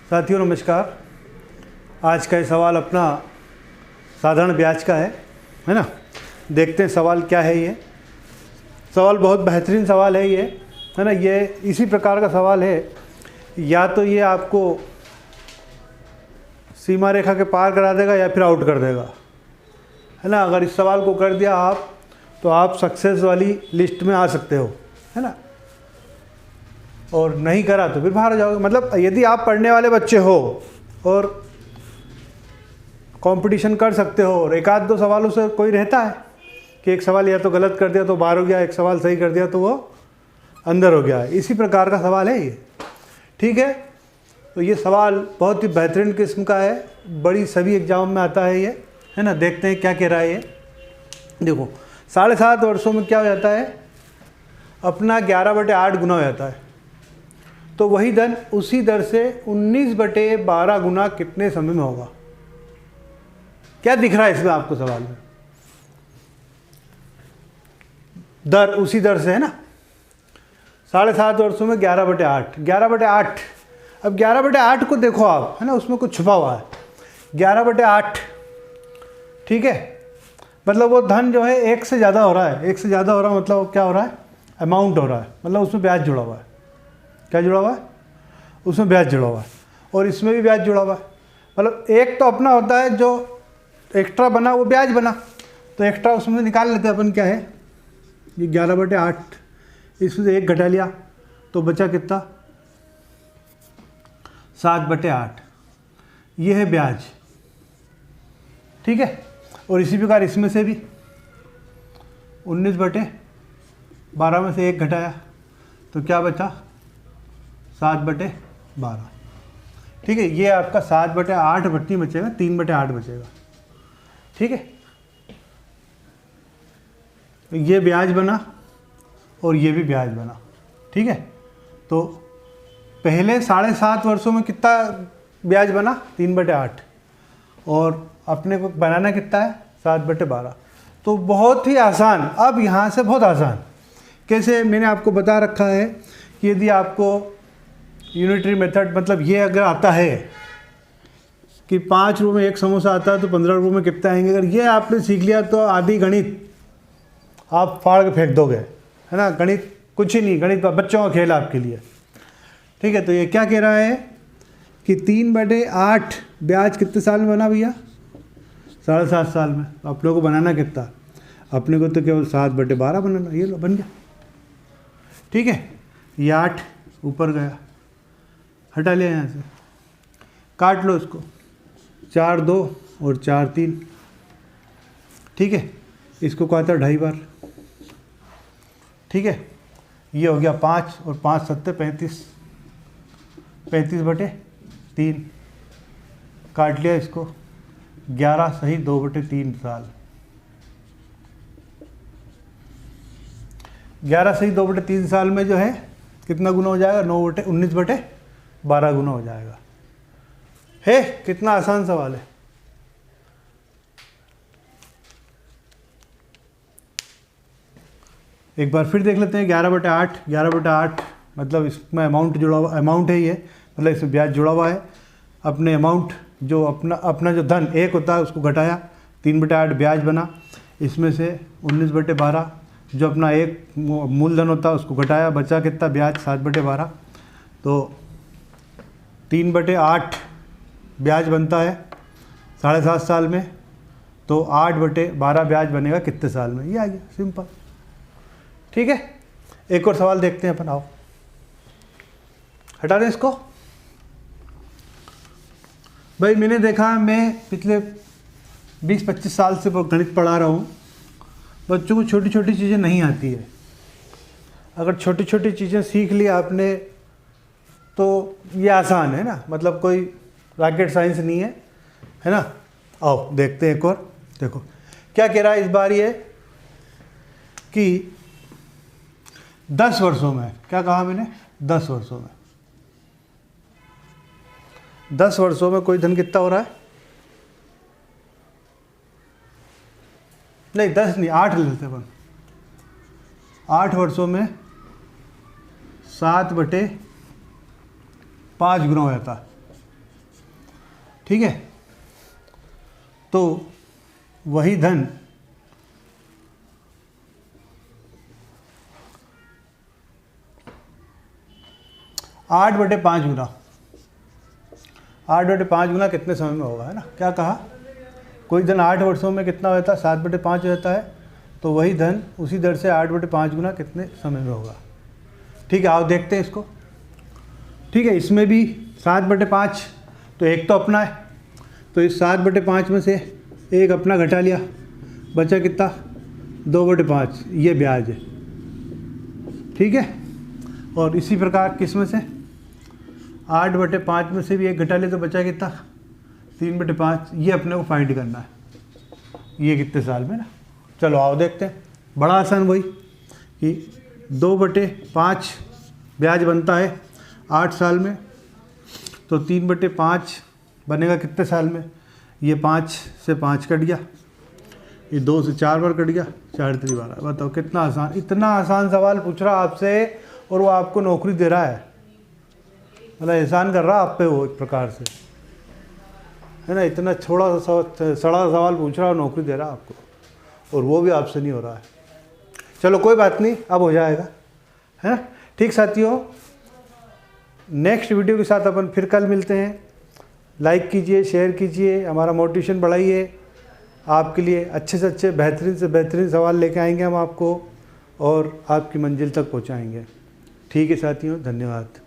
साथियों नमस्कार। आज का ये सवाल अपना साधारण ब्याज का है ना। देखते हैं सवाल क्या है। ये सवाल बहुत बेहतरीन सवाल है ये, है ना। ये इसी प्रकार का सवाल है, या तो ये आपको सीमा रेखा के पार करा देगा या फिर आउट कर देगा, है ना। अगर इस सवाल को कर दिया आप तो आप सक्सेस वाली लिस्ट में आ सकते हो, है ना। और नहीं करा तो फिर बाहर हो जाओगे। मतलब यदि आप पढ़ने वाले बच्चे हो और कंपटीशन कर सकते हो और एक आध दो सवालों से कोई रहता है कि एक सवाल या तो गलत कर दिया तो बाहर हो गया, एक सवाल सही कर दिया तो वो अंदर हो गया, इसी प्रकार का सवाल है ये। ठीक है, तो ये सवाल बहुत ही बेहतरीन किस्म का है, बड़ी सभी एग्जाम में आता है ये, है ना। देखते हैं क्या कह रहा है ये। देखो 7.5 वर्षों में क्या हो जाता है, अपना 11/8 गुना हो जाता है। तो वही धन उसी दर से 19/12 गुना कितने समय में होगा। क्या दिख रहा है इसमें आपको सवाल में? दर उसी दर से, है ना। 7.5 वर्षों में 11/8, 11/8। अब 11/8 को देखो आप, है ना, उसमें कुछ छुपा हुआ है। 11/8, ठीक है। मतलब वो धन जो है 1 से ज़्यादा हो रहा है। 1 से ज़्यादा हो रहा है मतलब क्या हो रहा है, अमाउंट हो रहा है, मतलब उसमें ब्याज जुड़ा हुआ है। क्या जुड़ा हुआ है? उसमें ब्याज जुड़ा हुआ है और इसमें भी ब्याज जुड़ा हुआ है। मतलब एक तो अपना होता है जो एक्स्ट्रा बना वो ब्याज बना, तो एक्स्ट्रा उसमें से निकाल लेते हैं अपन। क्या है ये 11/8, इसमें से 1 घटा लिया तो बचा कितना, 7/8। ये है ब्याज, ठीक है। और इसी प्रकार इसमें से भी 19/12 में से 1 घटाया तो क्या बचा, 7/12। ठीक है, ये आपका 7/8 नहीं बचेगा, 3/8 बचेगा। ठीक है, तो ये ब्याज बना और ये भी ब्याज बना। ठीक है, तो पहले 7.5 वर्षों में कितना ब्याज बना, 3/8, और अपने को बनाना कितना है, 7/12। तो बहुत ही आसान। अब यहाँ से बहुत आसान कैसे, मैंने आपको बता रखा है कि यदि आपको यूनिटरी मेथड, मतलब ये अगर आता है कि 5 रुपये में 1 समोसा आता है तो 15 रुपये में कितना आएंगे, अगर ये आपने सीख लिया तो आधी गणित आप फाड़ के फेंक दोगे, है ना। गणित कुछ ही नहीं, गणित बच्चों का खेल आपके लिए। ठीक है, तो ये क्या कह रहा है कि 3/8 ब्याज कितने साल में बना भैया, 7.5 साल में। तो आप लोगों को बनाना कितना, अपने को तो केवल 7/12 बनाना, ये लो बन गया। ठीक है, ये 8 ऊपर गया, हटा लिया यहाँ से, काट लो इसको, 4 2 और 4 3। ठीक है, इसको कहता है 2.5 बार। ठीक है, ये हो गया 5 और 5 7 35, 35/3 काट लिया इसको, 11 सही 2/3 साल। 11 सही 2/3 साल में जो है कितना गुना हो जाएगा, 19/12 गुना हो जाएगा। है कितना आसान सवाल है। एक बार फिर देख लेते हैं। 11/8 मतलब इसमें अमाउंट जुड़ा हुआ, अमाउंट है ये, मतलब इसमें ब्याज जुड़ा हुआ है। अपने अमाउंट जो अपना जो धन 1 होता है उसको घटाया, 3/8 ब्याज बना, इसमें से 19/12 जो अपना 1 मूलधन होता है उसको घटाया, बचा कितना ब्याज, 7/12। तो 3/8 ब्याज बनता है 7.5 साल में, तो 8/12 ब्याज बनेगा कितने साल में, ये आ गया, सिंपल। ठीक है, एक और सवाल देखते हैं अपन। आओ हटा दें इसको। भाई मैंने देखा, मैं पिछले 20-25 साल से गणित पढ़ा रहा हूँ, बच्चों को छोटी छोटी चीज़ें नहीं आती है। अगर छोटी छोटी चीज़ें सीख ली आपने तो ये आसान है ना, मतलब कोई रॉकेट साइंस नहीं है ना। आओ देखते हैं एक और। देखो क्या कह रहा है इस बार ये कि 10 वर्षों में, क्या कहा मैंने, 10 वर्षों में, 10 वर्षों में कोई धन कितना हो रहा है, नहीं 10 नहीं 8 ले लेते अपन। 8 वर्षों में 7/5 गुना हो जाता है। ठीक है। तो वही धन 8/5 गुना, 8/5 गुना कितने समय में होगा, है ना। क्या कहा, कोई धन 8 वर्षों में कितना होता है, 7/5 होता है। तो वही धन उसी दर से 8/5 गुना कितने समय में होगा। ठीक है, आओ देखते हैं इसको। ठीक है, इसमें भी 7/5, तो एक तो अपना है, तो इस 7/5 में से एक अपना घटा लिया, बचा कितना, 2/5, ये ब्याज है। ठीक है, और इसी प्रकार किस में से 8/5 में से भी एक घटा लिया, तो बचा कितना, 3/5, ये अपने को फाइंड करना है, ये कितने साल में ना। चलो आओ देखते हैं, बड़ा आसान वही कि 2/5 ब्याज बनता है 8 साल में, तो 3/5 बनेगा कितने साल में, ये 5 से 5 कट गया, ये 2 से 4 बार कट गया, 4×3 12। बताओ कितना आसान, इतना आसान सवाल पूछ रहा आपसे और वो आपको नौकरी दे रहा है, मतलब एहसान कर रहा आप पे वो एक प्रकार से, है ना। इतना छोड़ा सा सड़ा सवाल पूछ रहा है और नौकरी दे रहा है आपको, और वो भी आपसे नहीं हो रहा है। चलो कोई बात नहीं, अब हो जाएगा, है ना। ठीक साथियों, नेक्स्ट वीडियो के साथ अपन फिर कल मिलते हैं। लाइक कीजिए, शेयर कीजिए, हमारा मोटिवेशन बढ़ाइए। आपके लिए अच्छे से बेहतरीन सवाल लेके आएंगे हम आपको, और आपकी मंजिल तक पहुंचाएंगे। ठीक है साथियों, धन्यवाद।